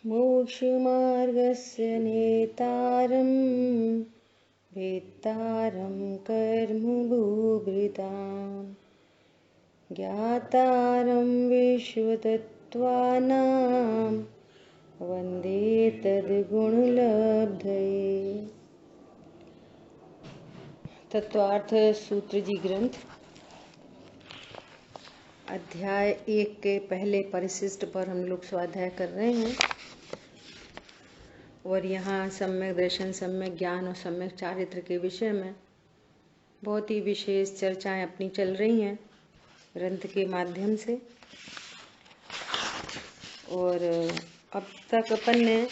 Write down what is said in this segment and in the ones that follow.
मोक्षमार्गस्य नेतारं वेत्तारं कर्मभूभृतां ज्ञातारं विश्वतत्त्वानां वन्दे तद्गुणलब्धये। तत्वार्थ सूत्र जी ग्रंथ अध्याय 1 के पहले परिशिष्ट पर हम लोग स्वाध्याय कर रहे हैं और यहाँ सम्यक दर्शन, सम्यक ज्ञान और सम्यक चारित्र के विषय में बहुत ही विशेष चर्चाएं अपनी चल रही हैं ग्रंथ के माध्यम से। और अब तक अपन ने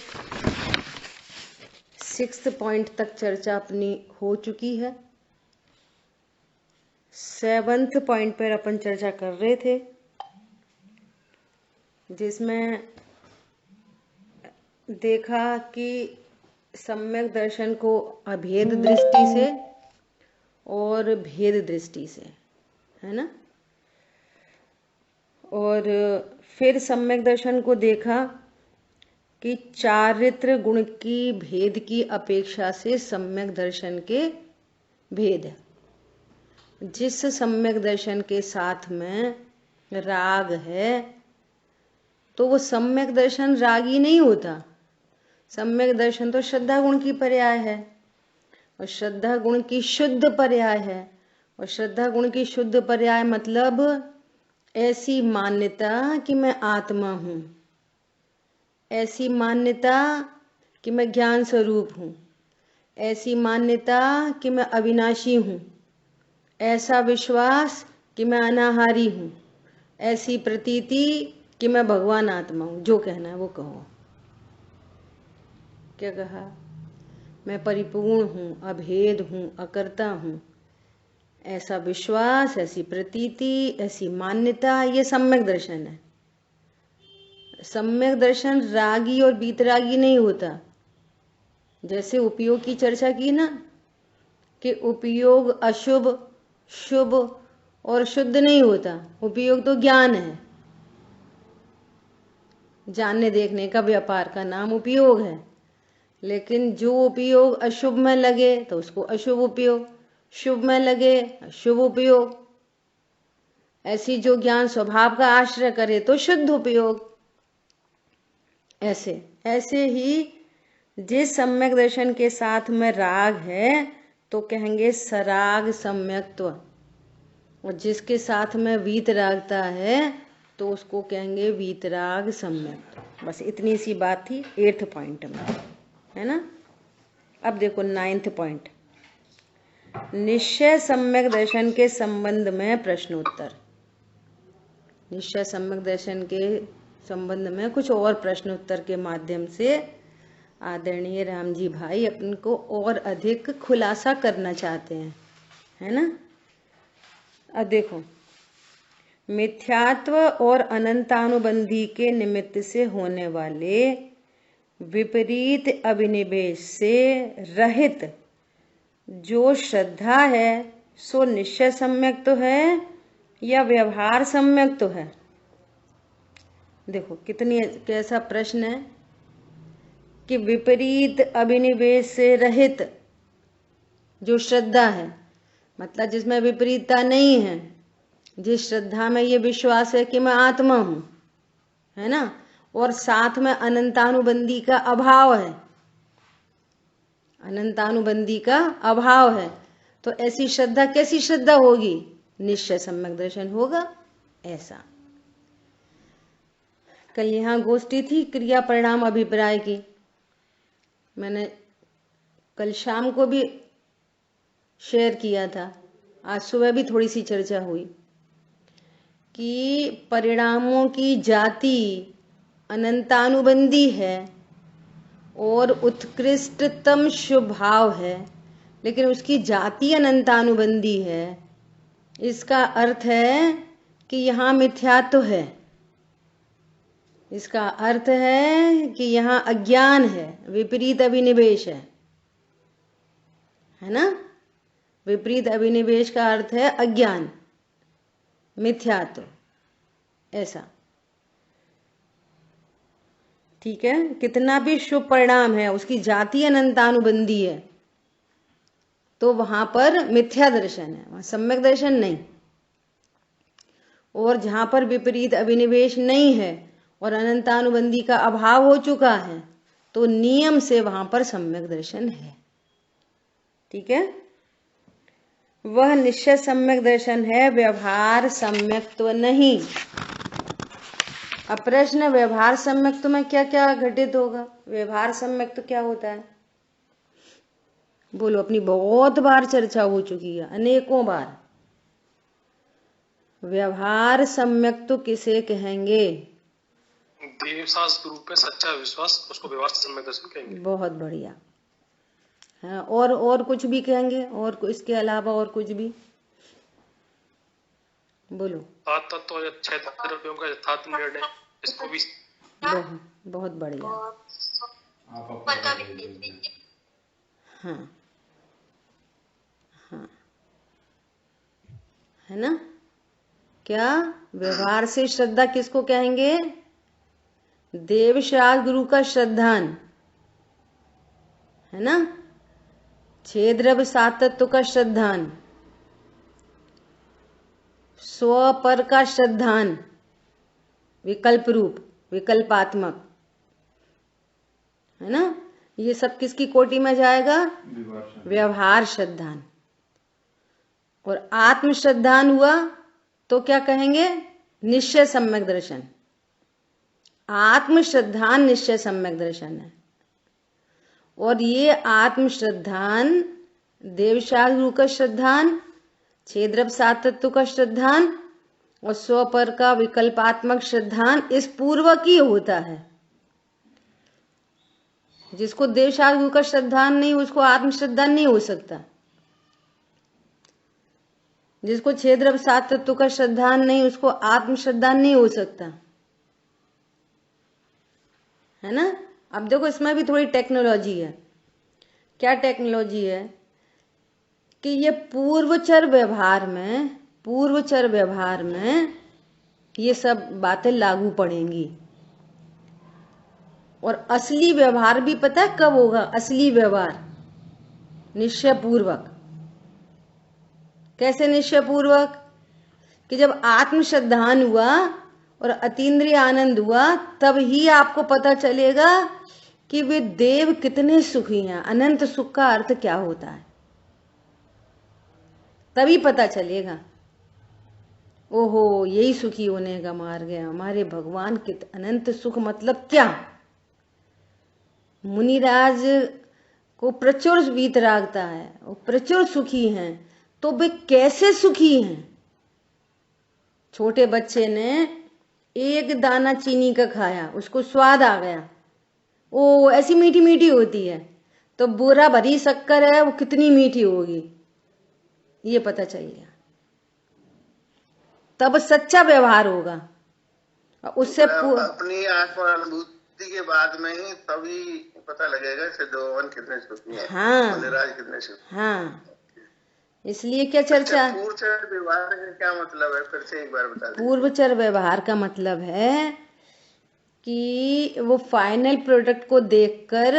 6th पॉइंट तक चर्चा अपनी हो चुकी है। 7th पॉइंट पर अपन चर्चा कर रहे थे, जिसमें देखा कि सम्यक दर्शन को अभेद दृष्टि से और भेद दृष्टि से, है ना। और फिर सम्यक दर्शन को देखा कि चारित्र गुण की भेद की अपेक्षा से सम्यक दर्शन के भेद है। जिस सम्यक दर्शन के साथ में राग है तो वो सम्यक दर्शन रागी नहीं होता। सम्यक दर्शन तो श्रद्धा गुण की पर्याय है और श्रद्धा गुण की शुद्ध पर्याय है। और श्रद्धा गुण की शुद्ध पर्याय मतलब ऐसी मान्यता कि मैं आत्मा हूँ, ऐसी मान्यता कि मैं ज्ञान स्वरूप हूँ, ऐसी मान्यता कि मैं अविनाशी हूँ, ऐसा विश्वास कि मैं अनाहारी हूँ, ऐसी प्रतीति कि मैं भगवान आत्मा हूँ। जो कहना है वो कहो। क्या कहा? मैं परिपूर्ण हूँ, अभेद हूँ, अकर्ता हूँ, ऐसा विश्वास, ऐसी प्रतीति, ऐसी मान्यता, ये सम्यक दर्शन है। सम्यक दर्शन रागी और बीतरागी नहीं होता। जैसे उपयोग की चर्चा की ना कि उपयोग अशुभ, शुभ और शुद्ध नहीं होता। उपयोग तो ज्ञान है, जानने देखने का व्यापार का नाम उपयोग है। लेकिन जो उपयोग अशुभ में लगे तो उसको अशुभ उपयोग, शुभ में लगे शुभ उपयोग। ऐसी जो ज्ञान स्वभाव का आश्रय करे तो शुद्ध उपयोग। ऐसे ऐसे ही जिस सम्यक दर्शन के साथ में राग है तो कहेंगे सराग सम्यक्त्व, और जिसके साथ में वीतरागता है तो उसको कहेंगे वीतराग सम्यक्त्व। बस इतनी सी बात थी 8th पॉइंट में, है ना। अब देखो 9th पॉइंट, निश्चय सम्यक दर्शन के संबंध में प्रश्नोत्तर। निश्चय सम्यक दर्शन के संबंध में कुछ और प्रश्नोत्तर के माध्यम से आदरणीय राम जी भाई अपन को और अधिक खुलासा करना चाहते हैं, है ना। अब देखो, मिथ्यात्व और अनंतानुबंधी के निमित्त से होने वाले विपरीत अभिनिवेश से रहित जो श्रद्धा है सो निश्चय सम्यक तो है या व्यवहार सम्यक तो है। देखो कितनी कैसा प्रश्न है कि विपरीत अभिनिवेश से रहित जो श्रद्धा है, मतलब जिसमें विपरीतता नहीं है, जिस श्रद्धा में ये विश्वास है कि मैं आत्मा हूं, है ना, और साथ में अनंतानुबंधी का अभाव है, अनंतानुबंधी का अभाव है, तो ऐसी श्रद्धा कैसी श्रद्धा होगी? निश्चय सम्यक दर्शन होगा। ऐसा कल यहाँ गोष्ठी थी क्रिया परिणाम अभिप्राय की, मैंने कल शाम को भी शेयर किया था, आज सुबह भी थोड़ी सी चर्चा हुई कि परिणामों की जाति अनंतानुबंधी है और उत्कृष्टतम शुभ भाव है, लेकिन उसकी जाति अनंतानुबंधी है। इसका अर्थ है कि यहाँ मिथ्यात्व है, इसका अर्थ है कि यहाँ अज्ञान है, विपरीत अभिनिवेश है ना। विपरीत अभिनिवेश का अर्थ है अज्ञान, मिथ्यात्व। ऐसा ठीक है, कितना भी शुभ परिणाम है, उसकी जाति अनंतानुबंधी है, तो वहां पर मिथ्या दर्शन है, वहां सम्यक दर्शन नहीं। और जहां पर विपरीत अभिनिवेश नहीं है और अनंतानुबंधी का अभाव हो चुका है, तो नियम से वहां पर सम्यक दर्शन है। ठीक है, वह निश्चय सम्यक दर्शन है, व्यवहार सम्यक्त्व नहीं। अब प्रश्न, व्यवहार सम्यक्त्व में क्या क्या घटित होगा? व्यवहार सम्यक्त्व क्या होता है? बोलो, अपनी बहुत बार चर्चा हो चुकी है, अनेकों बार। व्यवहार सम्यक्त्व किसे कहेंगे? देवशास्त्र गुरु पे सच्चा विश्वास, उसको व्यवहार सम्यक दर्शन कहेंगे। बहुत बढ़िया। हाँ, और कुछ भी कहेंगे? और इसके अलावा और कुछ भी बोलो। तत्व और 6 द्रव्यों का यथार्थ निर्णय, इसको भी बहुत बढ़िया। हाँ हाँ, है ना? क्या व्यवहार से श्रद्धा किसको कहेंगे? देवशास्त्र गुरु का श्रद्धान, है ना? 6 द्रव्य 7 तत्व का श्रद्धान, स्व पर का श्रद्धान, विकल्प रूप, विकल्पात्मक, है ना? ये सब किसकी कोटि में जाएगा? व्यवहार श्रद्धान। और आत्म श्रद्धान हुआ तो क्या कहेंगे? निश्चय सम्यक दर्शन। आत्म श्रद्धान निश्चय सम्यक दर्शन है। और ये आत्म श्रद्धान, देवशास्त्र गुरु का श्रद्धान, 6 द्रव्य 7 तत्व का श्रद्धान और स्व पर का विकल्पात्मक श्रद्धान इस पूर्वक ही होता है। जिसको देवशास्त्र गुरु का श्रद्धान नहीं, उसको आत्म श्रद्धान नहीं हो सकता। जिसको 6 द्रव्य 7 तत्व का श्रद्धान नहीं, उसको आत्म श्रद्धान नहीं हो सकता, है ना? अब देखो, इसमें भी थोड़ी टेक्नोलॉजी है। क्या टेक्नोलॉजी है? कि ये पूर्वचर व्यवहार में ये सब बातें लागू पड़ेंगी। और असली व्यवहार भी पता है कब होगा? असली व्यवहार निश्चय पूर्वक। कैसे निश्चय पूर्वक? कि जब आत्म श्रद्धान हुआ और अतीन्द्रिय आनंद हुआ, तब ही आपको पता चलेगा कि वे देव कितने सुखी हैं। अनंत सुख का अर्थ क्या होता है, तभी पता चलेगा। ओहो, यही सुखी होने का मार्ग है, हमारे भगवान के अनंत सुख मतलब क्या? मुनिराज को प्रचुर वीतरागता है, वो प्रचुर सुखी हैं, तो वे कैसे सुखी हैं? छोटे बच्चे ने एक दाना चीनी का खाया, उसको स्वाद आ गया, ओ ऐसी मीठी मीठी होती है, तो बोरा भरी शक्कर है, वो कितनी मीठी होगी, ये पता चलेगा। तब सच्चा व्यवहार होगा। उससे अपनी आत्मा अनुभूति के बाद में ही तभी पता लगेगा सिद्धोवन कितने सुखी हैं। हाँ, मुनिराज कितने सुखी। हाँ, इसलिए क्या चर्चा। पूर्वचर व्यवहार का क्या मतलब है, फिर से एक बार बता दीजिए। पूर्वचर व्यवहार का मतलब है कि वो फाइनल प्रोडक्ट को देखकर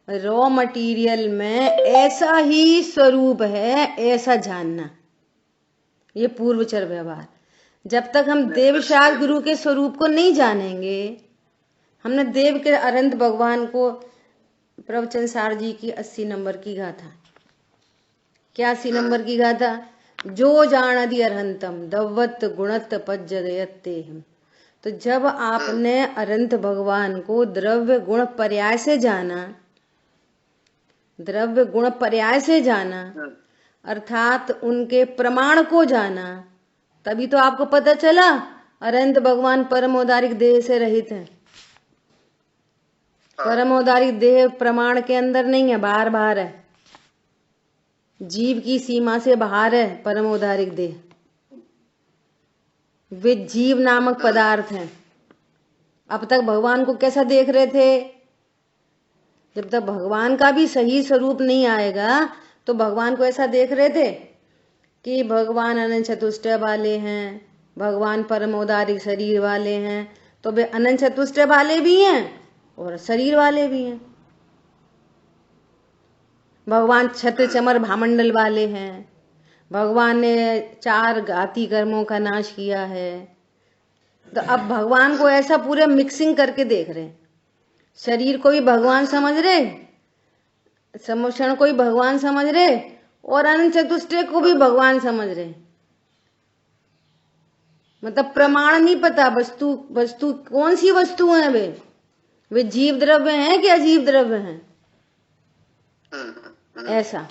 रॉ मटेरियल में ऐसा ही स्वरूप है, ऐसा जानना, ये पूर्वचर व्यवहार। जब तक हम देवशास्त्र गुरु के स्वरूप को नहीं जानेंगे, हमने देव के अनंत भगवान को, प्रवचन सार जी की 80 नंबर की गाथा, क्या 80 नंबर की गाथा? जो जानदि अरहंतम दवत गुणत पज्जदयत्तेहम। तो जब आपने अनंत भगवान को द्रव्य गुण पर्याय से जाना, द्रव्य गुण पर्याय से जाना, अर्थात उनके प्रमाण को जाना, तभी तो आपको पता चला अनंत भगवान परम औदारिक देह से रहित हैं। परम औदारिक देह प्रमाण के अंदर नहीं है, बाहर बाहर है, जीव की सीमा से बाहर है परम औदारिक देह। वे जीव नामक पदार्थ हैं। अब तक भगवान को कैसा देख रहे थे? जब तक भगवान का भी सही स्वरूप नहीं आएगा, तो भगवान को ऐसा देख रहे थे कि भगवान अनंत चतुष्टय वाले हैं, भगवान परम औदारिक शरीर वाले हैं, तो वे अनंत चतुष्टय वाले भी हैं और शरीर वाले भी हैं। भगवान छत्र चमर भामंडल वाले हैं। भगवान ने 4 घाती कर्मों का नाश किया है। तो अब भगवान को ऐसा पूरे मिक्सिंग करके देख रहे हैं। शरीर को भी भगवान समझ रहे, समोषण को भी भगवान समझ रहे, और अनंत चतुष्टय को भी भगवान समझ रहे। मतलब प्रमाण नहीं पता, वस्तु कौन सी वस्तु है वे जीव द्रव्य हैं कि अजीव द्रव्य हैं, ऐसा।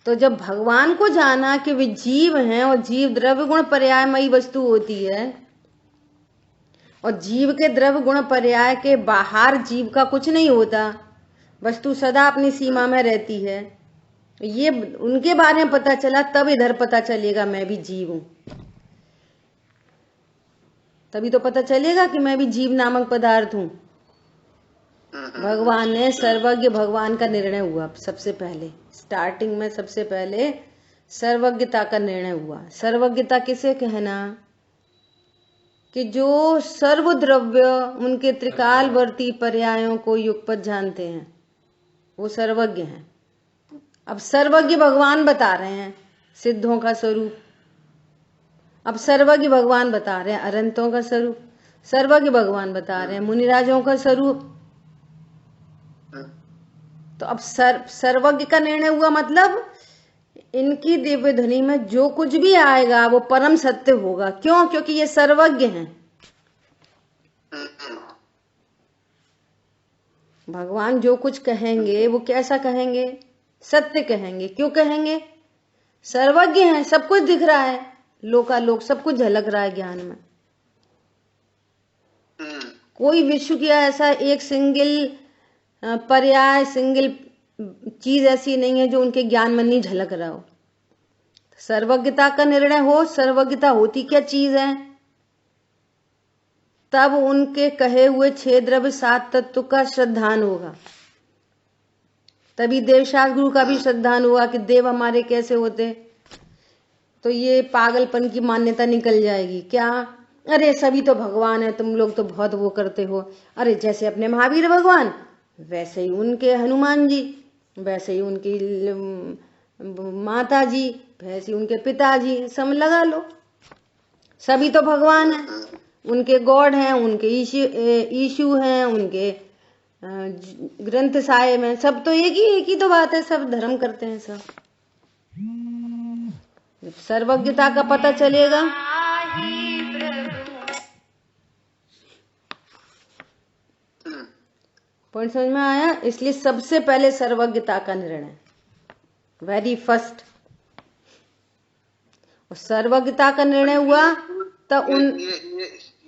तो जब भगवान को जाना कि वे जीव हैं और जीव द्रव्य गुण पर्यायमयी वस्तु होती है, और जीव के द्रव्य गुण पर्याय के बाहर जीव का कुछ नहीं होता, वस्तु सदा अपनी सीमा में रहती है, ये उनके बारे में पता चला, तब इधर पता चलेगा मैं भी जीव हूं। तभी तो पता चलेगा कि मैं भी जीव नामक पदार्थ हूं। भगवान ने सर्वज्ञ भगवान का निर्णय हुआ। सबसे पहले स्टार्टिंग में सबसे पहले सर्वज्ञता का निर्णय हुआ। सर्वज्ञता किसे कहना कि जो सर्वद्रव्य उनके त्रिकालवर्ती पर्यायों को युगपत जानते हैं, वो सर्वज्ञ हैं। अब सर्वज्ञ भगवान बता रहे हैं सिद्धों का स्वरूप। अब सर्वज्ञ भगवान बता रहे हैं अरंतों का स्वरूप। सर्वज्ञ भगवान बता रहे हैं मुनिराजों का स्वरूप। तो अब सर्वज्ञ का निर्णय हुआ, मतलब इनकी दिव्य ध्वनि में जो कुछ भी आएगा वो परम सत्य होगा। क्यों? क्योंकि ये सर्वज्ञ हैं। भगवान जो कुछ कहेंगे वो कैसा कहेंगे? सत्य कहेंगे। क्यों कहेंगे? सर्वज्ञ हैं, सब कुछ दिख रहा है, लोकालोक सब कुछ झलक रहा है ज्ञान में। कोई विश्व की ऐसा एक सिंगल पर्याय, सिंगल चीज ऐसी नहीं है जो उनके ज्ञान में नहीं झलक रहा हो। सर्वज्ञता का निर्णय हो, सर्वज्ञता होती क्या चीज है, तब उनके कहे हुए 6 द्रव्य 7 तत्व का श्रद्धान होगा। तभी देवशास्त्र गुरु का भी श्रद्धान हुआ कि देव हमारे कैसे होते। तो ये पागलपन की मान्यता निकल जाएगी। क्या? अरे सभी तो भगवान है, तुम लोग तो बहुत वो करते हो। अरे जैसे अपने महावीर भगवान, वैसे ही उनके हनुमान जी, वैसे ही उनकी माता जी, वैसे ही उनके पिताजी, सब लगा लो, सभी तो भगवान हैं। उनके गॉड हैं, उनके ईशु हैं, उनके ग्रंथ साहिब हैं, सब तो एक ही तो बात है, सब धर्म करते हैं सब। जब सर्वज्ञता का पता चलेगा, पॉइंट समझ में आया? इसलिए सबसे पहले सर्वज्ञता का निर्णय, वेरी फर्स्ट। और सर्वज्ञता का निर्णय हुआ तो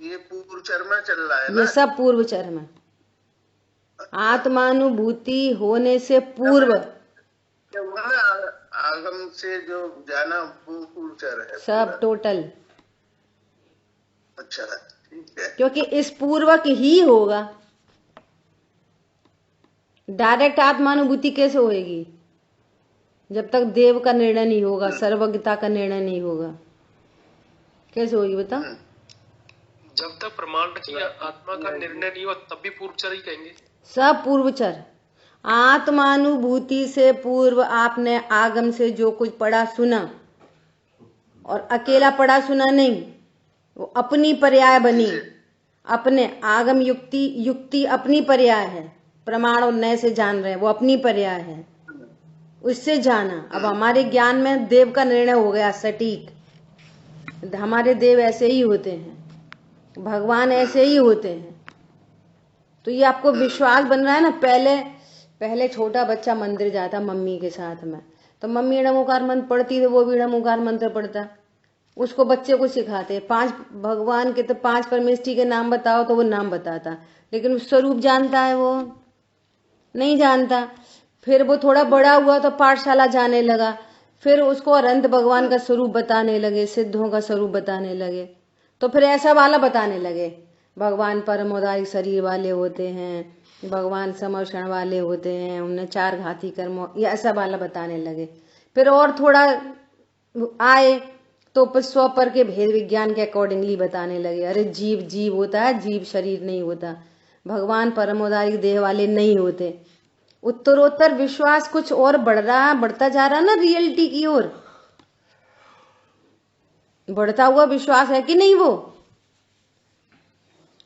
ये पूर्व चरण चल रहा है ना? ये सब पूर्व चरण में आत्मानुभूति होने से पूर्व आगम से जो जाना वो पूर्व चरण है सब टोटल। अच्छा, ठीक है। क्योंकि इस पूर्वक ही होगा। डायरेक्ट आत्मानुभूति कैसे होएगी? जब तक देव का निर्णय नहीं होगा, सर्वज्ञता का निर्णय नहीं होगा, कैसे होगी बता? जब तक प्रमाण की आत्मा का निर्णय नहीं हुआ तब भी पूर्वचर ही कहेंगे। सब पूर्वचर। आत्मानुभूति से पूर्व आपने आगम से जो कुछ पढ़ा सुना, और अकेला पढ़ा सुना नहीं, वो अपनी पर्याय बनी। अपने आगम युक्ति अपनी पर्याय है। प्रमाण और नए से जान रहे हैं, वो अपनी पर्याय है, उससे जाना। अब हमारे ज्ञान में देव का निर्णय हो गया सटीक। हमारे देव ऐसे ही होते हैं, भगवान ऐसे ही होते हैं। तो ये आपको विश्वास बन रहा है ना। पहले छोटा बच्चा मंदिर जाता मम्मी के साथ में, तो मम्मी णमोकार मंत्र पढ़ती तो वो भी णमोकार मंत्र पढ़ता। उसको बच्चे को सिखाते 5 भगवान के, तो 5 परमेष्ठी के नाम बताओ, तो वो नाम बताता, लेकिन स्वरूप जानता है वो नहीं जानता। फिर वो थोड़ा बड़ा हुआ तो पाठशाला जाने लगा, फिर उसको अनंत भगवान का स्वरूप बताने लगे, सिद्धों का स्वरूप बताने लगे। तो फिर ऐसा वाला बताने लगे, भगवान परमोदायिक शरीर वाले होते हैं, भगवान समर्षण वाले होते हैं, उन्हें 4 घाती कर्म, ये ऐसा वाला बताने लगे। फिर और थोड़ा आए तो फिर स्वपर के भेद विज्ञान के अकॉर्डिंगली बताने लगे। अरे जीव होता है, जीव शरीर नहीं होता। भगवान परमोदारिक देह वाले नहीं होते। उत्तरोत्तर विश्वास कुछ और बढ़ता जा रहा ना रियलिटी की ओर, बढ़ता हुआ विश्वास है कि नहीं वो।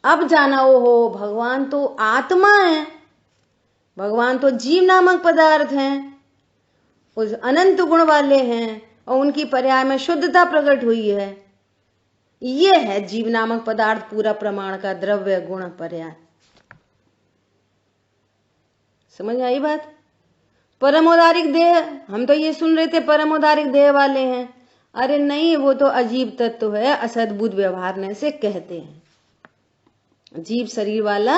अब जाना ओहो भगवान तो आत्मा है, भगवान तो जीव नामक पदार्थ हैं, उस अनंत गुण वाले हैं और उनकी पर्याय में शुद्धता प्रकट हुई है। ये है जीव नामक पदार्थ पूरा प्रमाण का द्रव्य गुण पर्याय। समझ आई बात। परमोदारिक देह, हम तो ये सुन रहे थे परमोदारिक देह वाले हैं, अरे नहीं, वो तो अजीब तत्व है, असद्भुत व्यवहारने से कहते हैं, जीव शरीर वाला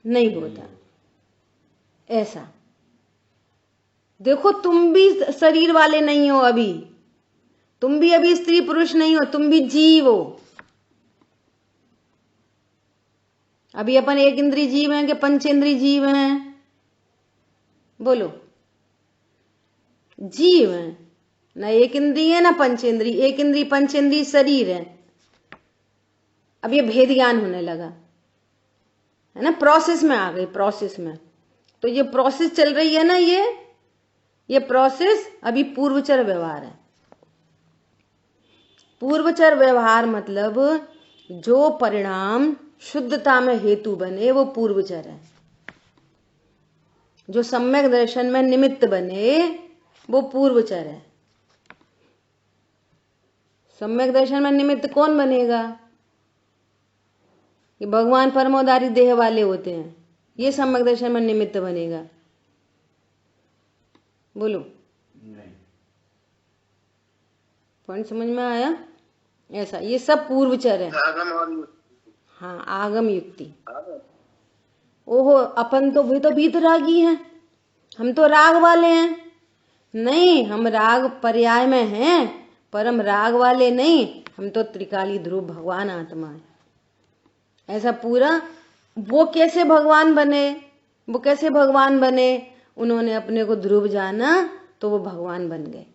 नहीं होता। ऐसा देखो, तुम भी शरीर वाले नहीं हो, अभी तुम भी अभी स्त्री पुरुष नहीं हो, तुम भी जीव हो। अभी अपन एक इंद्रिय जीव हैं कि पंचेंद्रिय जीव हैं? बोलो, जीव है ना, एक इंद्रिय है ना पंचेंद्रिय। एक इंद्रिय पंचेंद्रिय शरीर है। अब ये भेद ज्ञान होने लगा है ना, प्रोसेस में आ गई, प्रोसेस में। तो ये प्रोसेस चल रही है ना, ये प्रोसेस अभी पूर्वचर व्यवहार है। पूर्वचर व्यवहार मतलब जो परिणाम शुद्धता में हेतु बने वो पूर्वचर है। जो सम्यक दर्शन में निमित्त बने वो पूर्वचर है। सम्यक दर्शन में निमित्त कौन बनेगा? कि भगवान परमोदारी देह वाले होते हैं, ये सम्यक दर्शन में निमित्त बनेगा। बोलो, नहीं पॉइंट समझ में आया? ऐसा ये सब पूर्वचर है। हाँ, आगम युक्ति। ओहो, अपन तो भी तो वीतरागी हैं, हम तो राग वाले हैं। नहीं, हम राग पर्याय में हैं, परम राग वाले नहीं, हम तो त्रिकाली ध्रुव भगवान आत्मा है। ऐसा पूरा। वो कैसे भगवान बने? वो कैसे भगवान बने? उन्होंने अपने को ध्रुव जाना तो वो भगवान बन गए।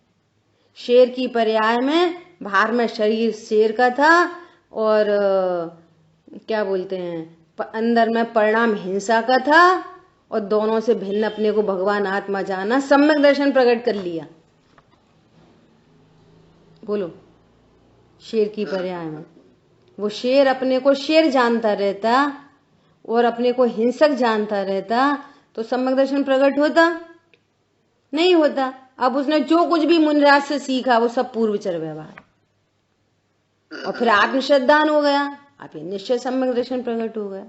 शेर की पर्याय में बाहर में शरीर शेर का था और क्या बोलते हैं, अंदर में परिणाम हिंसा का था, और दोनों से भिन्न अपने को भगवान आत्मा जाना, सम्यक दर्शन प्रकट कर लिया। बोलो, शेर की पर्याय में वो शेर अपने को शेर जानता रहता और अपने को हिंसक जानता रहता तो सम्यक दर्शन प्रकट होता? नहीं होता। अब उसने जो कुछ भी मुनिराज से सीखा वो सब पूर्वचर व्यवहार, और फिर आत्मश्रद्धान हो गया, अब ये निश्चय सम्यक दर्शन प्रकट हो गया।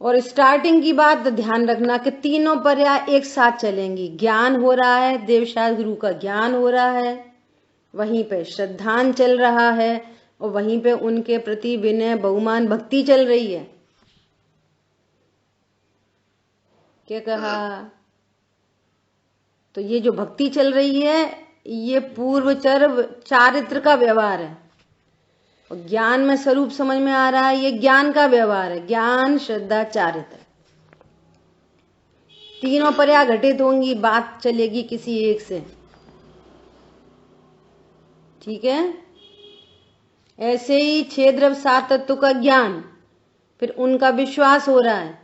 और स्टार्टिंग की बात ध्यान रखना कि तीनों पर्याय एक साथ चलेंगी। ज्ञान हो रहा है, देवशास्त्र गुरु का ज्ञान हो रहा है, वहीं पे श्रद्धान चल रहा है, और वहीं पे उनके प्रति विनय बहुमान भक्ति चल रही है। क्या कहा? तो ये जो भक्ति चल रही है ये पूर्वचर चारित्र का व्यवहार है, और ज्ञान में स्वरूप समझ में आ रहा है, ये ज्ञान का व्यवहार है। ज्ञान, श्रद्धा, चारित्र, तीनों पर्याय घटित होंगी, बात चलेगी किसी एक से। ठीक है? ऐसे ही 6 द्रव्य 7 तत्व का ज्ञान, फिर उनका विश्वास हो रहा है,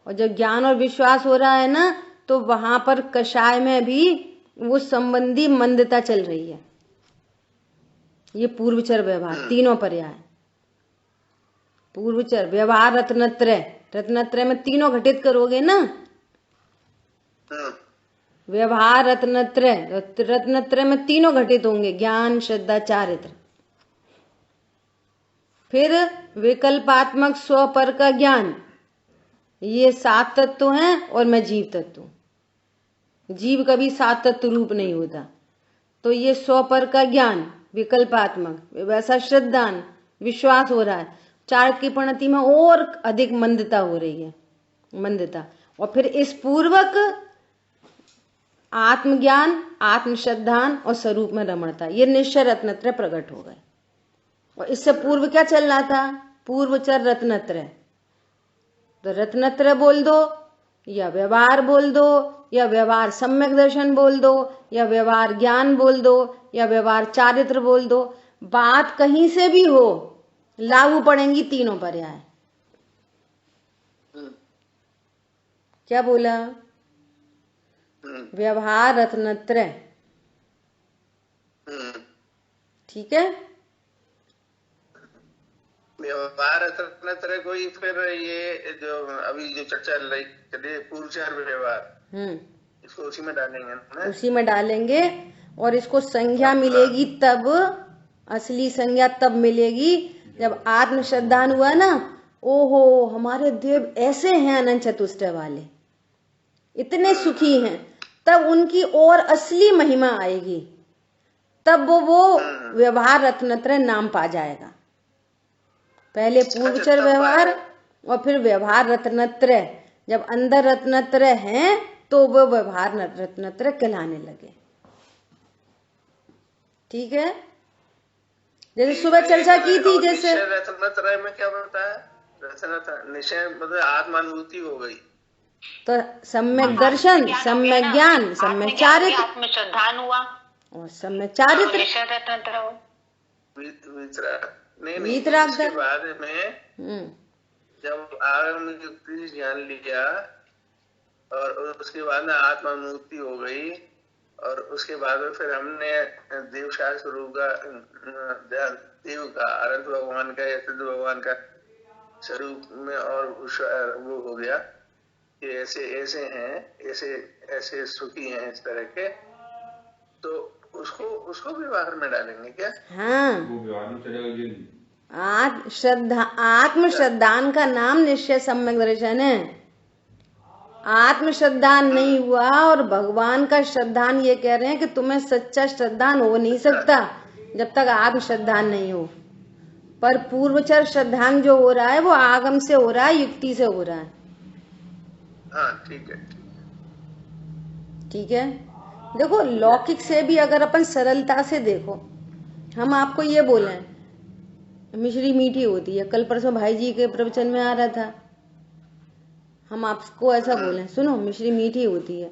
और जब ज्ञान और विश्वास हो रहा है ना, तो वहां पर कषाय में भी वो संबंधी मंदता चल रही है। ये पूर्वचर व्यवहार, तीनों पर्याय पूर्वचर व्यवहार। रत्नत्रय, रत्नत्रय में तीनों घटित करोगे ना, व्यवहार रत्नत्रय, रत्नत्रय में तीनों घटित होंगे, ज्ञान, श्रद्धा, चारित्र। फिर विकल्पात्मक स्वपर का ज्ञान, ये 7 तत्व हैं और मैं जीव तत्व। जीव कभी 7 तत्व रूप नहीं होता, तो ये स्वपर का ज्ञान विकल्पात्मक, वैसा श्रद्धान, विश्वास हो रहा है। चारित्र की परिणति में और अधिक मंदता हो रही है, मंदता। और फिर इस पूर्वक आत्मज्ञान, आत्मश्रद्धान और स्वरूप में रमणता, ये निश्चय रत्नत्रय प्रकट हो गए। और इससे पूर्व क्या चल रहा था? पूर्वचर रत्नत्रय। तो रत्नत्रय बोल दो, या व्यवहार बोल दो, या व्यवहार सम्यक दर्शन बोल दो, या व्यवहार ज्ञान बोल दो, या व्यवहार चारित्र बोल दो, बात कहीं से भी हो लागू पड़ेंगी तीनों पर्याय। क्या बोला? हम्म, व्यवहार रत्नत्रय। हम्म। ठीक है। व्यवहार रत्नत्रय को ही फिर ये जो अभी जो चर्चा चली पूर्वचार व्यवहार, इसको उसी में डालेंगे ना? उसी में डालेंगे। और इसको संज्ञा मिलेगी तब, असली संज्ञा तब मिलेगी जब आत्म श्रद्धान हुआ ना, ओहो हमारे देव ऐसे हैं अनंत चतुष्टय वाले, इतने सुखी हैं, तब उनकी और असली महिमा आएगी, तब वो व्यवहार रत्नत्रय नाम पा जाएगा। पहले पूर्वचर व्यवहार और फिर व्यवहार रत्नत्रय। जब अंदर रत्नत्रय हैं तो वो व्यवहार रत्नत्रय कहलाने लगे। ठीक है। जैसे सुबह चर्चा की थी, जैसे रत्नत्रय में क्या बताया? निश्चय मतलब आत्मानुभूति हो गई, तो सम्यक दर्शन, सम्यक ज्ञान, सम्यक चारित्र, आत्म श्रद्धान हुआ और सम्यक चारित्र, वीतराग। इसके बाद में जब आगम युक्ति ज्ञान लिया और उसके बाद में आत्मानुभूति हो गई, और उसके बाद में फिर हमने देव शास्त्र रूप का देव का अनंत भगवान का या सिद्ध भगवान का स्वरूप में, और वो हो गया कि ऐसे ऐसे हैं, ऐसे ऐसे सुखी हैं इस तरह के, तो उसको व्यवहार में डालेंगे क्या? हाँ, आत्म श्रद्धान का नाम निश्चय सम्यक दर्शन है। आत्म श्रद्धान नहीं हुआ और भगवान का श्रद्धान ये कह रहे हैं कि तुम्हें सच्चा श्रद्धान हो नहीं सकता जब तक आत्म श्रद्धान नहीं हो। पर पूर्वचर श्रद्धान जो हो रहा है वो आगम से हो रहा है, युक्ति से हो रहा है। हाँ, ठीक है। ठीक है। देखो लौकिक से भी अगर अपन सरलता से देखो, हम आपको ये बोले मिश्री मीठी होती है, कल परसों भाई जी के प्रवचन में आ रहा था, हम आपको ऐसा बोले सुनो मिश्री मीठी होती है,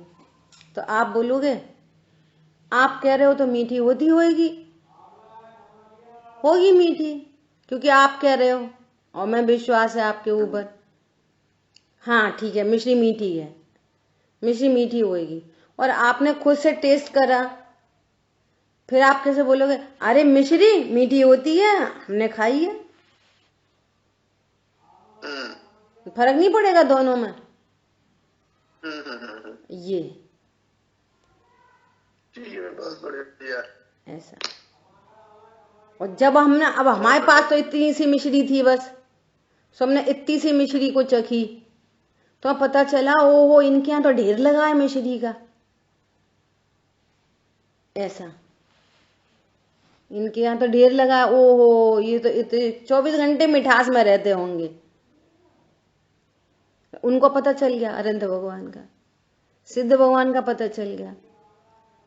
तो आप बोलोगे आप कह रहे हो तो मीठी होती होगी मीठी, क्योंकि आप कह रहे हो और मैं विश्वास है आपके ऊपर। हाँ ठीक है, मिश्री मीठी है, मिश्री मीठी होगी, और आपने खुद से टेस्ट करा, फिर आप कैसे बोलोगे अरे मिश्री मीठी होती है, हमने खाई है। फर्क नहीं पड़ेगा दोनों में। ये बहुत बढ़िया ऐसा। और जब हमने, अब हमारे पास तो इतनी सी मिश्री थी बस, तो हमने इतनी सी मिश्री को चखी, तो पता चला ओहो इनके यहाँ तो ढेर लगा है मिश्री का। ऐसा इनके यहाँ तो ढेर लगा, ओहो ये तो इतने 24 घंटे मिठास में रहते होंगे। उनको पता चल गया, अनंत भगवान का, सिद्ध भगवान का पता चल गया,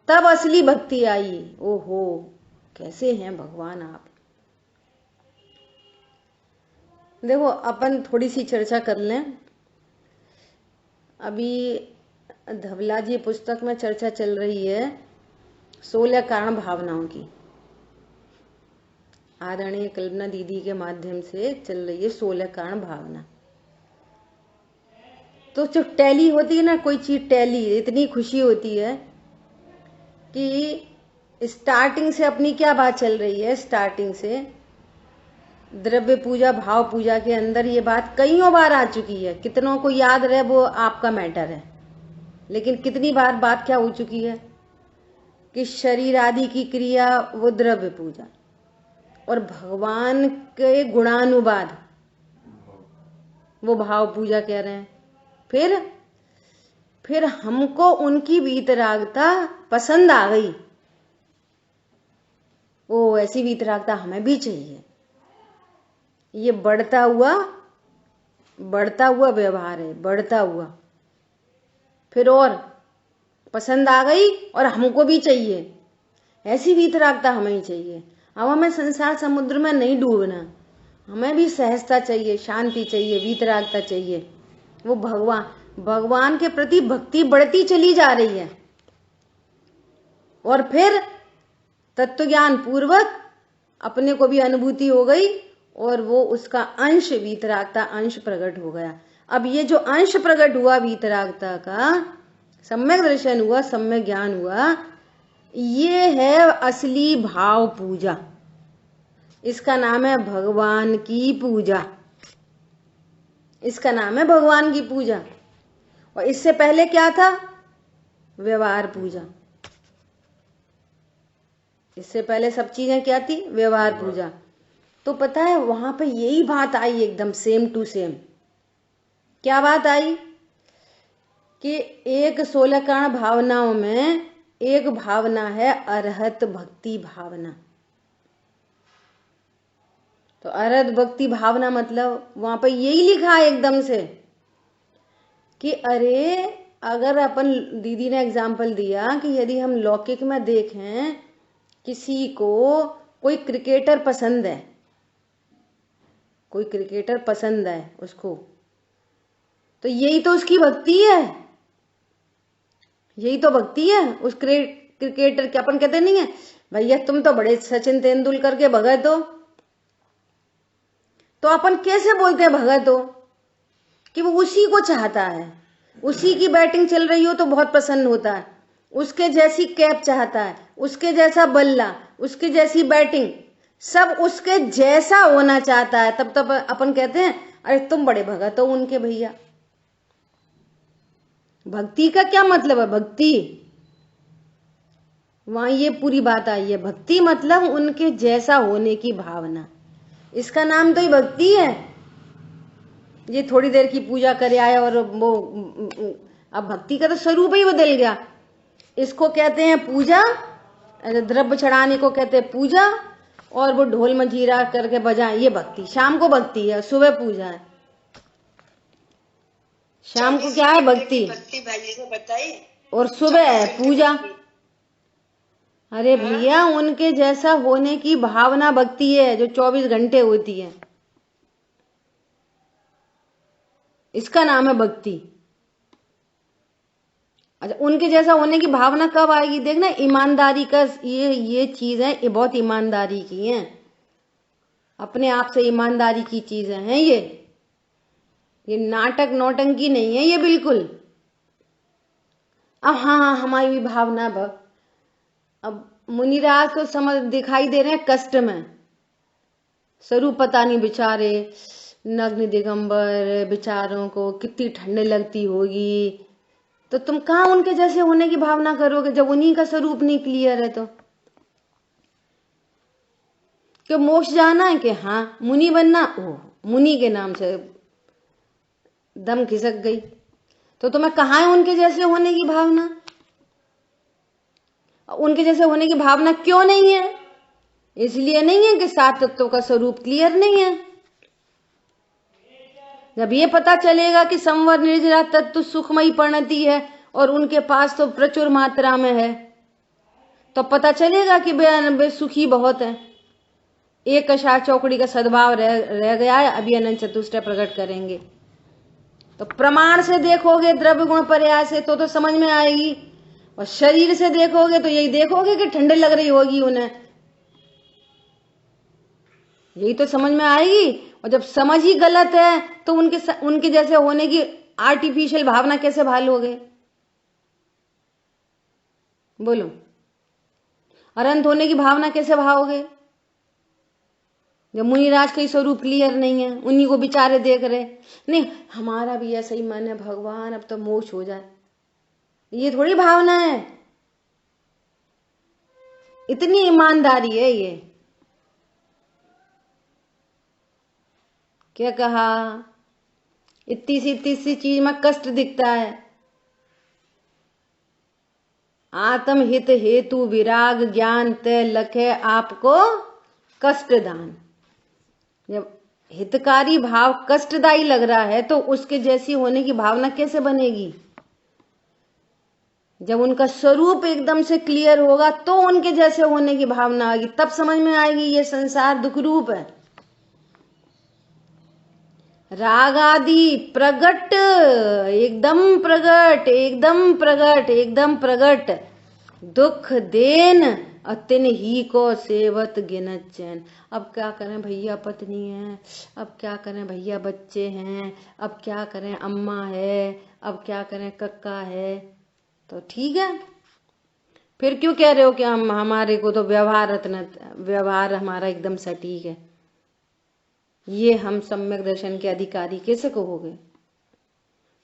तब असली भक्ति आई। ओहो कैसे हैं भगवान आप। देखो अपन थोड़ी सी चर्चा कर लें। अभी धवला जी पुस्तक में चर्चा चल रही है 16 कारण भावनाओं की, आदरणीय कल्पना दीदी के माध्यम से चल रही है 16 कारण भावना। तो जो टैली होती है ना, कोई चीज टैली, इतनी खुशी होती है कि स्टार्टिंग से अपनी क्या बात चल रही है, स्टार्टिंग से द्रव्य पूजा भाव पूजा के अंदर ये बात कईयों बार आ चुकी है। कितनों को याद रहे वो आपका मैटर है, लेकिन कितनी बार बात क्या हो चुकी है कि शरीर आदि की क्रिया वो द्रव्य पूजा, और भगवान के गुणानुवाद वो भाव पूजा कह रहे हैं। फिर हमको उनकी वीतरागता पसंद आ गई, ओ ऐसी वीतरागता हमें भी चाहिए। ये बढ़ता हुआ व्यवहार है, बढ़ता हुआ, फिर और पसंद आ गई और हमको भी चाहिए, ऐसी वीतरागता हमें ही चाहिए। अब हमें संसार समुद्र में नहीं डूबना, हमें भी सहजता चाहिए, शांति चाहिए, वीतरागता चाहिए। वो भगवान के प्रति भक्ति बढ़ती चली जा रही है, और फिर तत्व ज्ञान पूर्वक अपने को भी अनुभूति हो गई, और वो उसका अंश वीतरागता अंश प्रकट हो गया। अब ये जो अंश प्रकट हुआ वीतरागता का, सम्यक दर्शन हुआ, सम्यक ज्ञान हुआ, ये है असली भाव पूजा। इसका नाम है भगवान की पूजा। इसका नाम है भगवान की पूजा। और इससे पहले क्या था? व्यवहार पूजा। इससे पहले सब चीजें क्या थी? व्यवहार पूजा। तो पता है वहां पे यही बात आई एकदम सेम टू सेम। क्या बात आई? कि एक 16 कारण भावनाओं में एक भावना है अरहत भक्ति भावना। तो अरहत भक्ति भावना मतलब वहां पे यही लिखा है एकदम से कि अरे अगर अपन, दीदी ने एग्जाम्पल दिया कि यदि हम लौकिक में देखें, किसी को कोई क्रिकेटर पसंद है, कोई क्रिकेटर पसंद है उसको, तो यही तो उसकी भक्ति है, यही तो भक्ति है उस क्रिकेटर के। अपन कहते नहीं है भैया तुम तो बड़े सचिन तेंदुलकर के भगत हो, तो अपन कैसे बोलते हैं भगत हो? कि वो उसी को चाहता है, उसी की बैटिंग चल रही हो तो बहुत प्रसन्न होता है, उसके जैसी कैप चाहता है, उसके जैसा बल्ला, उसके जैसी बैटिंग, सब उसके जैसा होना चाहता है। तब अपन कहते हैं अरे तुम बड़े भगत हो उनके भैया। भक्ति का क्या मतलब है? भक्ति, वहां ये पूरी बात आई है। भक्ति मतलब उनके जैसा होने की भावना। इसका नाम तो ही भक्ति है। ये थोड़ी देर की पूजा करे आए और वो, अब भक्ति का तो स्वरूप ही बदल गया। इसको कहते हैं पूजा, द्रव्य चढ़ाने को कहते हैं पूजा, और वो ढोल मंजीरा करके बजाएं ये भक्ति। शाम को भक्ति है, सुबह पूजा है। शाम को क्या है? भक्ति। और सुबह है पूजा। अरे भैया उनके जैसा होने की भावना भक्ति है, जो 24 घंटे होती है। इसका नाम है भक्ति। अच्छा, उनके जैसा होने की भावना कब आएगी? देखना, ईमानदारी का ये चीज है, ये बहुत ईमानदारी की है, अपने आप से ईमानदारी की चीजें हैं ये नाटक नौटंकी नहीं है ये बिल्कुल। अब हाँ हमारी भी भावना। अब मुनिराज तो समझ दिखाई दे रहे हैं कष्ट में, स्वरूप पता नहीं बेचारे नग्न दिगंबर बेचारों को कितनी ठंड लगती होगी। तो तुम कहाँ उनके जैसे होने की भावना करोगे जब उन्हीं का स्वरूप नहीं क्लियर है? तो क्यों मोक्ष जाना है कि हाँ मुनि बनना? ओह, मुनि के नाम से दम खिसक गई। तो तुम्हें कहाँ है उनके जैसे होने की भावना? उनके जैसे होने की भावना क्यों नहीं है? इसलिए नहीं है कि 7 तत्वों का स्वरूप क्लियर नहीं है। जब ये पता चलेगा कि संवर निर्जरा तत्व सुखमयी परिणति है और उनके पास तो प्रचुर मात्रा में है, तो पता चलेगा कि वे सुखी बहुत है। एक कषाय चौकड़ी का सद्भाव रह गया है, अभी अनंत चतुष्टय प्रकट करेंगे। तो प्रमाण से देखोगे द्रव्य गुण पर्याय से तो समझ में आएगी, और शरीर से देखोगे तो यही देखोगे कि ठंडे लग रही होगी उन्हें, यही तो समझ में आएगी। और जब समझ ही गलत है तो उनके जैसे होने की आर्टिफिशियल भावना कैसे भालोगे? बोलो, अनंत होने की भावना कैसे भाओगे जब मुनिराज का स्वरूप क्लियर नहीं है? उन्हीं को बेचारे देख रहे, नहीं हमारा भी ऐसा ही मन है भगवान अब तो मोक्ष हो जाए, ये थोड़ी भावना है। इतनी ईमानदारी है ये। क्या कहा? इतनी सी चीज में कष्ट दिखता है। आत्म हित हेतु विराग ज्ञान तय लखे आपको कष्ट दान। जब हितकारी भाव कष्टदायी लग रहा है तो उसके जैसी होने की भावना कैसे बनेगी? जब उनका स्वरूप एकदम से क्लियर होगा तो उनके जैसे होने की भावना आएगी, तब समझ में आएगी ये संसार दुख रूप है। राग आदि प्रगट, एकदम प्रगट, एकदम प्रगट, एकदम प्रगट, दुख देन अतिन ही को सेवत गिनत चैन। अब क्या करें भैया, पत्नी है, अब क्या करें भैया, बच्चे हैं, अब क्या करें अम्मा है, अब क्या करें कक्का है। तो ठीक है, फिर क्यों कह रहे हो कि हमारे को तो व्यवहार हमारा एकदम सटीक है। ये हम सम्यक दर्शन के अधिकारी कैसे कहोगे?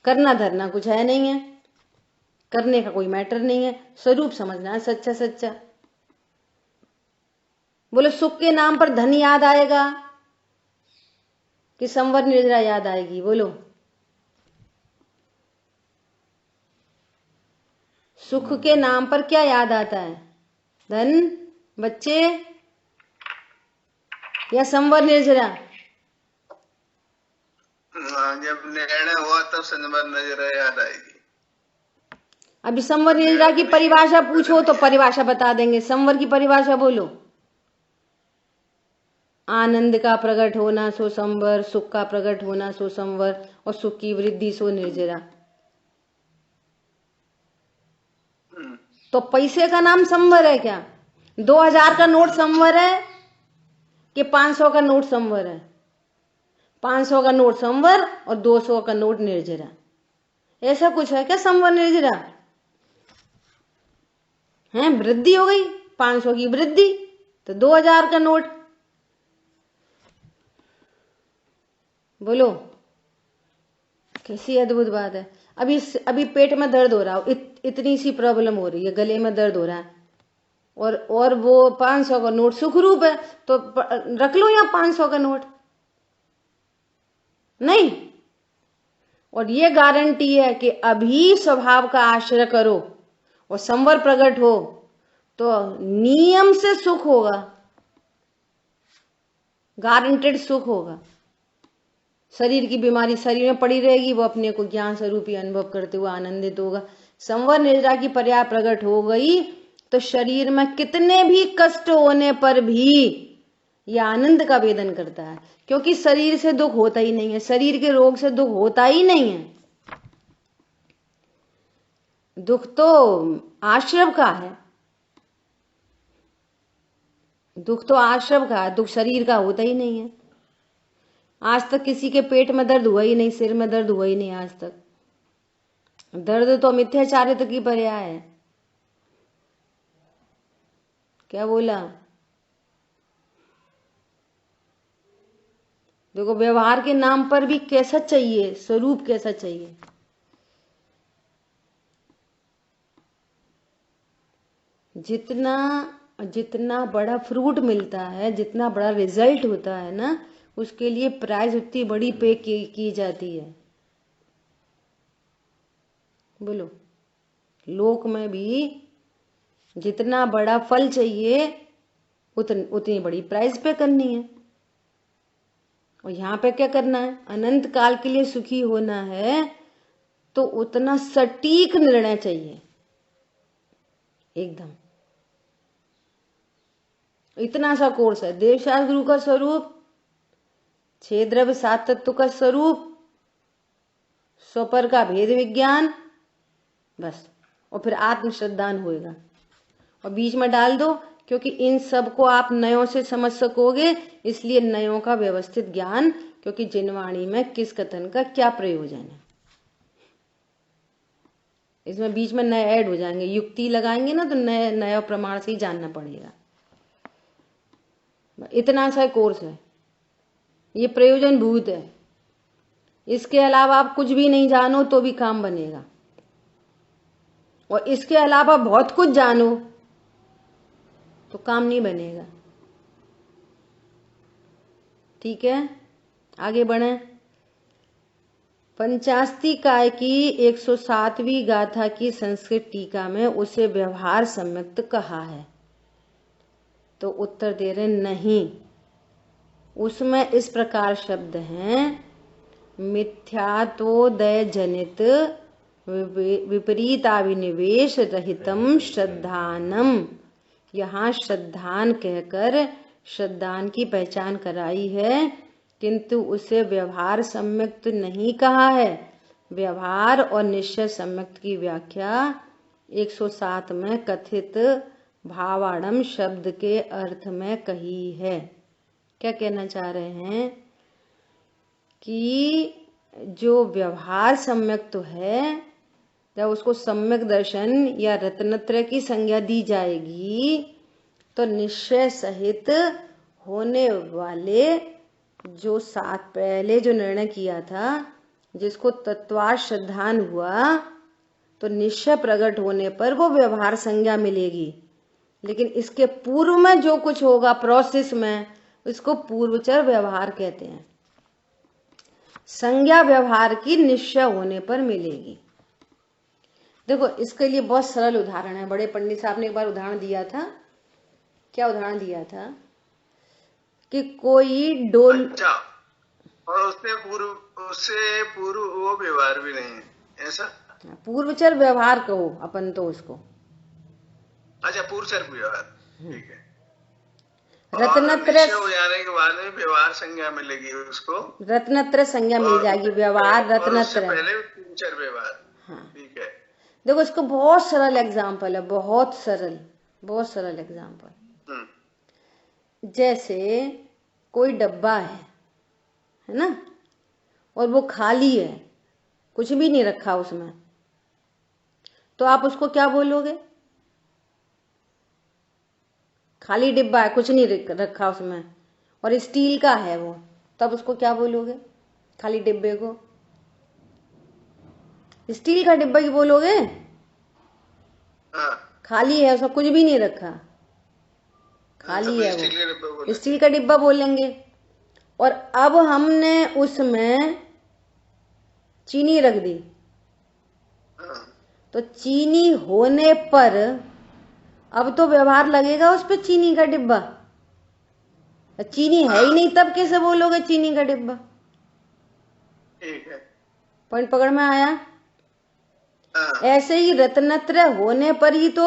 करना धरना कुछ है नहीं है, करने का कोई मैटर नहीं है, स्वरूप समझना है सच्चा सच्चा। बोले सुख के नाम पर धन याद आएगा कि संवर निर्जरा याद आएगी? बोलो, सुख के नाम पर क्या याद आता है? धन, बच्चे या संवर निर्जरा? जब निर्णय हुआ तब संवर निर्जरा याद आएगी। अभी संवर निर्जरा की परिभाषा पूछो तो परिभाषा बता देंगे। संवर की परिभाषा बोलो। आनंद का प्रकट होना सो संवर, सुख का प्रकट होना सो संवर, और सुख की वृद्धि सो निर्जरा। तो पैसे का नाम संवर है क्या? 2000 का नोट संवर है कि 500 का नोट संवर है? 500 का नोट संवर और 200 का नोट निर्जरा, ऐसा कुछ है क्या संवर निर्जरा? है वृद्धि हो गई, 500 की वृद्धि तो 2000 का नोट। बोलो, कैसी अद्भुत बात है। अभी पेट में दर्द हो रहा हो, इतनी सी प्रॉब्लम हो रही है, गले में दर्द हो रहा है, और वो 500 का नोट सुखरूप है, तो रख लो यहाँ 500 का नोट नहीं। और ये गारंटी है कि अभी स्वभाव का आश्रय करो और संवर प्रकट हो तो नियम से सुख होगा, गारंटेड सुख होगा। शरीर की बीमारी शरीर में पड़ी रहेगी, वो अपने को ज्ञान स्वरूपी अनुभव करते हुए आनंदित होगा। संवर निर्जरा की पर्याय प्रकट हो गई तो शरीर में कितने भी कष्ट होने पर भी यह आनंद का वेदन करता है, क्योंकि शरीर से दुख होता ही नहीं है, शरीर के रोग से दुख होता ही नहीं है। दुख तो आश्रव का है, दुख तो आश्रव का है, दुख शरीर का होता ही नहीं है। आज तक किसी के पेट में दर्द हुआ ही नहीं, सिर में दर्द हुआ ही नहीं आज तक। दर्द तो मिथ्याचारित्र की पर्याय है। क्या बोला? देखो, व्यवहार के नाम पर भी कैसा चाहिए, स्वरूप कैसा चाहिए। जितना बड़ा फ्रूट मिलता है, जितना बड़ा रिजल्ट होता है ना, उसके लिए प्राइस उतनी बड़ी पे की जाती है। बोलो, लोक में भी जितना बड़ा फल चाहिए उतनी बड़ी प्राइस पे करनी है। और यहाँ पे क्या करना है? अनंत काल के लिए सुखी होना है तो उतना सटीक निर्णय चाहिए एकदम। इतना सा कोर्स है, देवशास्त्र गुरु का स्वरूप, 6 द्रव्य 7 तत्व का स्वरूप, स्वपर का भेद विज्ञान, बस। और फिर आत्मश्रद्धान होएगा और बीच में डाल दो, क्योंकि इन सब को आप नयों से समझ सकोगे, इसलिए नयों का व्यवस्थित ज्ञान, क्योंकि जिनवाणी में किस कथन का क्या प्रयोजन है, इसमें बीच में नए ऐड हो जाएंगे। युक्ति लगाएंगे ना तो नया प्रमाण से ही जानना पड़ेगा। इतना सा कोर्स है, ये प्रयोजन भूत है। इसके अलावा आप कुछ भी नहीं जानो तो भी काम बनेगा, और इसके अलावा बहुत कुछ जानो तो काम नहीं बनेगा। ठीक है, आगे बढ़े। पंचास्ती काय की 107वीं गाथा की संस्कृत टीका में उसे व्यवहार सम्यक्त कहा है, तो उत्तर दे रहे नहीं। उसमें इस प्रकार शब्द हैं, मिथ्यात्वोदय जनित विपरीताभिनिवेश रहितम श्रद्धानम। यहाँ श्रद्धान कहकर श्रद्धान की पहचान कराई है, किंतु उसे व्यवहार सम्यक्त नहीं कहा है। व्यवहार और निश्चय सम्यक्त की व्याख्या 107 में कथित भावाड़म शब्द के अर्थ में कही है। क्या कहना चाह रहे हैं कि जो व्यवहार सम्यक तो है, जब उसको सम्यक दर्शन या रत्नत्रय की संज्ञा दी जाएगी तो निश्चय सहित होने वाले जो साथ पहले जो निर्णय किया था, जिसको तत्वार्थ श्रद्धान हुआ, तो निश्चय प्रकट होने पर वो व्यवहार संज्ञा मिलेगी। लेकिन इसके पूर्व में जो कुछ होगा प्रोसेस में, इसको पूर्वचर व्यवहार कहते हैं। संज्ञा व्यवहार की निश्चय होने पर मिलेगी। देखो इसके लिए बहुत सरल उदाहरण है। बड़े पंडित साहब ने एक बार उदाहरण दिया था। क्या उदाहरण दिया था कि कोई डोल, अच्छा, और उससे पूर्व वो व्यवहार भी नहीं है, ऐसा? पूर्वचर व्यवहार कहो अपन तो उसको। अच्छा, पूर्वचर व्यवहार, ठीक है। रत्नत्रय हो जाने के बाद में व्यवहार संज्ञा मिलेगी उसको, रत्नत्रय संज्ञा मिल जाएगी। व्यवहार रत्नत्रय, पहले पूर्वचर व्यवहार। हाँ ठीक है। देखो इसको बहुत सरल एग्जाम्पल है, बहुत सरल एग्जाम्पल। जैसे कोई डब्बा है ना, और वो खाली है, कुछ भी नहीं रखा उसमें, तो आप उसको क्या बोलोगे? खाली डिब्बा है, कुछ नहीं रखा उसमें, और स्टील का है वो, तब उसको क्या बोलोगे? खाली डिब्बे को स्टील का डिब्बा ही बोलोगे। खाली है, उसमें कुछ भी नहीं रखा, खाली है वो, स्टील का डिब्बा बोलेंगे। और अब हमने उसमें चीनी रख दी, तो चीनी होने पर अब तो व्यवहार लगेगा उस पे चीनी का डिब्बा। चीनी है ही नहीं, तब कैसे बोलोगे चीनी का डिब्बा? ठीक है, पॉइंट पकड़ में आया? ऐसे ही रत्नत्रय होने पर ही तो,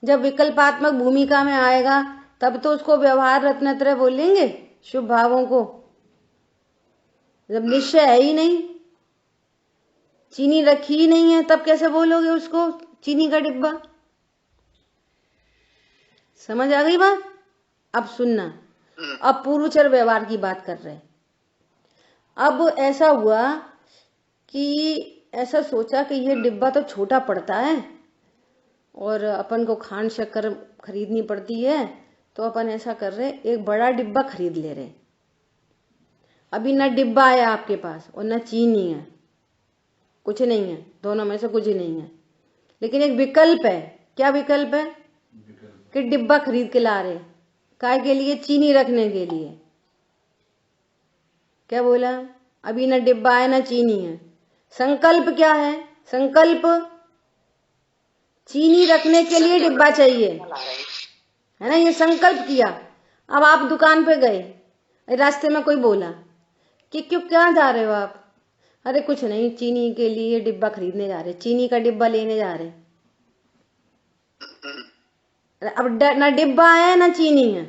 जब विकल्पात्मक भूमिका में आएगा तब तो उसको व्यवहार रत्नत्रय बोलेंगे, शुभ भावों को। जब निश्चय है ही नहीं, चीनी रखी ही नहीं है, तब कैसे बोलोगे उसको चीनी का डिब्बा? समझ आ गई बात? अब सुनना, अब पूर्वचर व्यवहार की बात कर रहे हैं। अब ऐसा हुआ कि ऐसा सोचा कि ये डिब्बा तो छोटा पड़ता है और अपन को खांड शक्कर खरीदनी पड़ती है, तो अपन ऐसा कर रहे एक बड़ा डिब्बा खरीद ले रहे। अभी ना डिब्बा है आपके पास और ना चीनी है, कुछ नहीं है, दोनों में से कुछ नहीं है, लेकिन एक विकल्प है। क्या विकल्प है? कि डिब्बा खरीद के ला रहे, काय के लिए? चीनी रखने के लिए। क्या बोला? अभी ना डिब्बा है ना चीनी है। संकल्प क्या है? संकल्प चीनी रखने के लिए डिब्बा चाहिए, है ना? ये संकल्प किया। अब आप दुकान पे गए, रास्ते में कोई बोला कि क्यों, क्या जा रहे हो आप? अरे कुछ नहीं, चीनी के लिए डिब्बा खरीदने जा रहे, चीनी का डिब्बा लेने जा रहे। अब ना डिब्बा है ना चीनी है,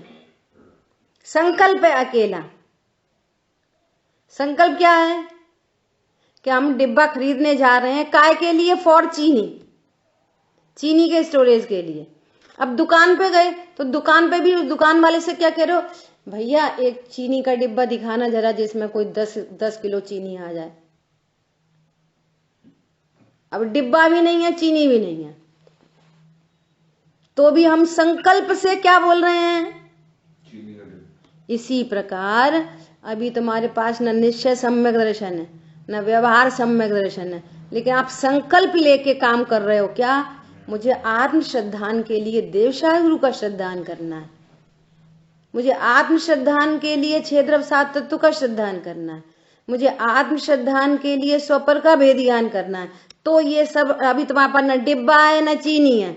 संकल्प है अकेला। संकल्प क्या है? कि हम डिब्बा खरीदने जा रहे हैं, काय के लिए? फॉर चीनी, चीनी के स्टोरेज के लिए। अब दुकान पे गए तो दुकान पे भी उस दुकान वाले से क्या कह रहे हो? भैया एक चीनी का डिब्बा दिखाना जरा, जिसमें कोई 10 किलो चीनी आ जाए। अब डिब्बा भी नहीं है, चीनी भी नहीं है, तो भी हम संकल्प से क्या बोल रहे हैं? इसी प्रकार अभी तुम्हारे पास न निश्चय सम्यक दर्शन है, न व्यवहार सम्यक दर्शन है, लेकिन आप संकल्प लेके काम कर रहे हो। क्या? मुझे आत्म श्रद्धान के लिए देवशाह गुरु का श्रद्धान करना है, मुझे आत्म श्रद्धान के लिए क्षेत्र सात तत्व का श्रद्धान करना है, मुझे आत्म श्रद्धान के लिए स्वपर का भेद ज्ञान करना है। तो ये सब अभी तुम्हारे पास न डिब्बा है, न चीनी है,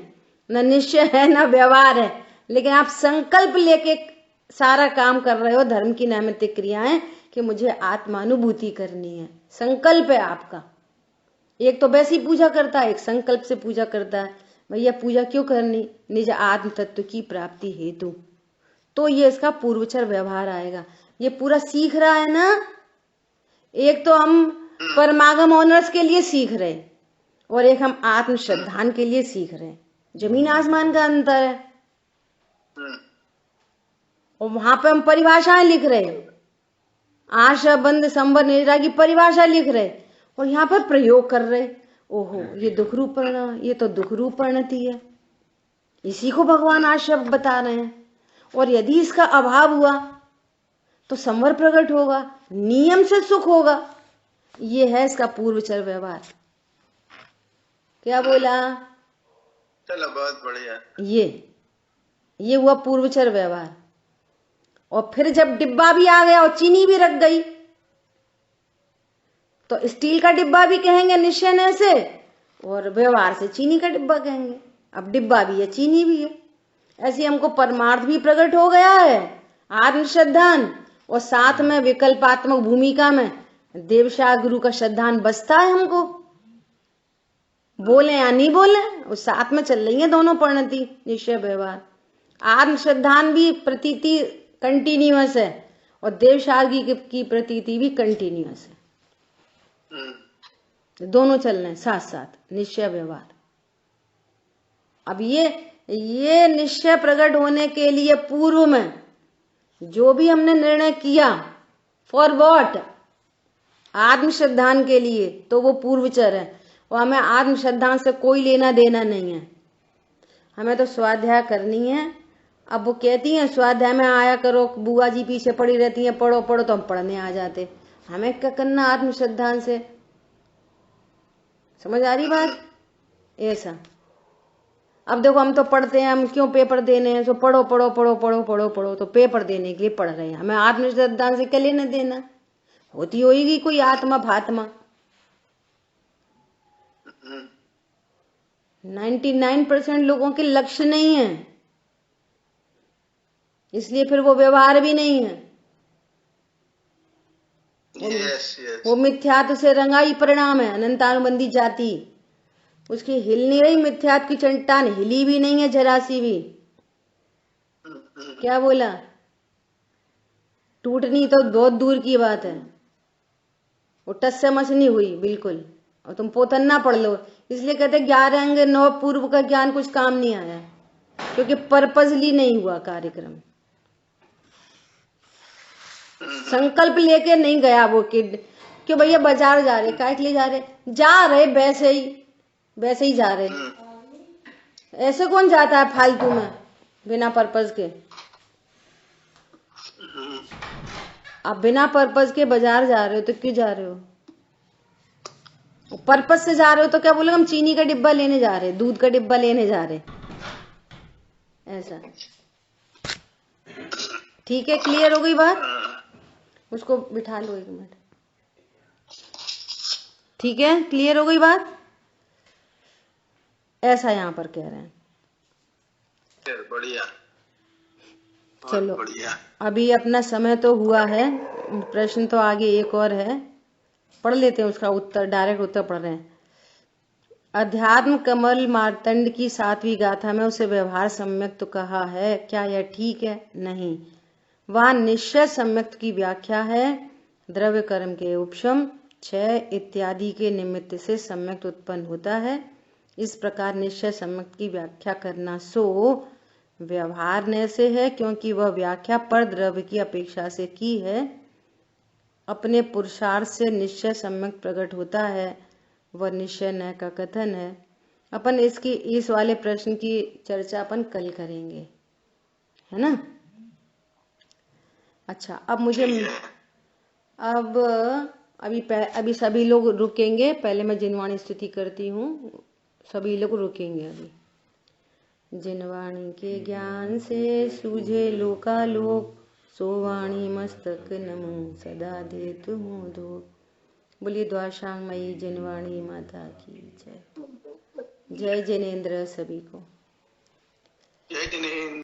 न निश्चय है, न व्यवहार है, लेकिन आप संकल्प लेके सारा काम कर रहे हो, धर्म की नैमित्तिक क्रियाएं, कि मुझे आत्मानुभूति करनी है। संकल्प है आपका। एक तो वैसी पूजा करता है, एक संकल्प से पूजा करता है। भैया पूजा क्यों करनी? निज आत्म तत्व की प्राप्ति हेतु। तो ये इसका पूर्वचर व्यवहार आएगा। ये पूरा सीख रहा है ना। एक तो हम परमागम ऑनर्स के लिए सीख रहे और एक हम आत्म श्रद्धान के लिए सीख रहे, जमीन आसमान का अंतर है। और वहां पे हम परिभाषाएं लिख रहे हैं, आशा बंद संबर निद्रा की परिभाषा लिख रहे और यहाँ पर प्रयोग कर रहे। ओहो, ये दुख रूप परिणाम, ये तो दुख रूप परिणति है, इसी को भगवान आज शब्द बता रहे हैं। और यदि इसका अभाव हुआ तो संवर प्रकट होगा, नियम से सुख होगा। ये है इसका पूर्वचर व्यवहार। क्या बोला? चलो बहुत बढ़िया। ये हुआ पूर्वचर व्यवहार। और फिर जब डिब्बा भी आ गया और चीनी भी रख गई तो स्टील का डिब्बा भी कहेंगे निश्चय से, और व्यवहार से चीनी का डिब्बा कहेंगे। अब डिब्बा भी है, चीनी भी है। ऐसे हमको परमार्थ भी प्रकट हो गया है, आत्म श्रद्धान, और साथ में विकल्पात्मक भूमिका में देवशाह गुरु का श्रद्धान बसता है हमको। बोले या नहीं बोले, उस साथ में चल रही है दोनों परिणति, निश्चय व्यवहार। आत्म श्रद्धान भी प्रतीति कंटिन्यूअस है और देवशाह की प्रतीति भी कंटिन्यूअस है, दोनों चल रहे हैं साथ साथ, निश्चय व्यवहार। अब ये निश्चय प्रकट होने के लिए पूर्व में जो भी हमने निर्णय किया, फॉर व्हाट, आत्म श्रद्धान के लिए, तो वो पूर्वचर है और हमें आत्म श्रद्धान से कोई लेना देना नहीं है। हमें तो स्वाध्याय करनी है। अब वो कहती हैं स्वाध्याय में आया करो, बुआ जी पीछे पड़ी रहती हैं, पढ़ो पढ़ो, तो हम पढ़ने आ जाते। हमें क्या करना आत्म श्रद्धान से? समझ आ रही बात? ऐसा। अब देखो हम तो पढ़ते हैं, हम क्यों पेपर देने हैं? सो पढ़ो पढ़ो पढ़ो पढ़ो पढ़ो पढ़ो, तो पेपर देने के लिए पढ़ रहे हैं। हमें आत्म श्रद्धान से क्या लेना देना? होती होगी कोई आत्मा फात्मा। 99% लोगों के लक्ष्य नहीं है, इसलिए फिर वो व्यवहार भी नहीं है। वो मिथ्यात्व से रंगाई परिणाम है, अनंतानुबंधी जाति। उसकी हिल नहीं रही, मिथ्यात्व की चट्टान हिली भी नहीं है जरा सी भी। क्या बोला? टूटनी तो बहुत दूर की बात है, वो टस से मस नहीं हुई बिल्कुल। और तुम पोतन्ना पढ़ लो, इसलिए कहते 11 अंग 9 पूर्व का ज्ञान कुछ काम नहीं आया, क्योंकि पर्पजली नहीं हुआ कार्यक्रम। संकल्प लेके नहीं गया वो किड, क्यों भैया बाजार जा रहे, काय के लिए जा रहे? जा रहे वैसे ही जा रहे। ऐसे कौन जाता है फालतू में बिना पर्पज के? आप बिना पर्पज के बाजार जा रहे हो तो क्यों जा रहे हो? पर्पज से जा रहे हो तो क्या बोले, हम चीनी का डिब्बा लेने जा रहे, दूध का डिब्बा लेने जा रहे, ऐसा। ठीक है, क्लियर हो गई बात? उसको बिठा लो 1 मिनट। ठीक है, क्लियर हो गई बात? ऐसा यहां पर कह रहे हैं। बढ़िया, चलो बढ़िया। अभी अपना समय तो हुआ है, प्रश्न तो आगे एक और है, पढ़ लेते हैं उसका उत्तर, डायरेक्ट उत्तर पढ़ रहे हैं। अध्यात्म कमल मार्तंड की 7वीं गाथा में उसे व्यवहार सम्यक तो कहा है, क्या यह ठीक है? नहीं, वहां निश्चय सम्यक की व्याख्या है। द्रव्य कर्म के उपशम, क्षय इत्यादि के निमित्त से सम्यक उत्पन्न होता है। इस प्रकार निश्चय सम्यक की व्याख्या करना सो व्यवहार न से है, क्योंकि वह व्याख्या पर द्रव्य की अपेक्षा से की है। अपने पुरुषार्थ से निश्चय सम्यक प्रकट होता है, वह निश्चय न का कथन है। अपन इस वाले प्रश्न की चर्चा अपन कल करेंगे, है ना? अच्छा, अब मुझे अभी सभी लोग रुकेंगे। पहले मैं जिनवाणी स्तुति करती हूँ, सभी लोग रुकेंगे अभी। जिनवाणी के ज्ञान से सूझे लोकालोक, सोवाणी मस्तक नमो सदा देतु हूँ धो। बोलिए द्वाशांगमयी जिनवाणी माता की जय। जय जिनेन्द्र सभी को। जय जिनेन्द्र।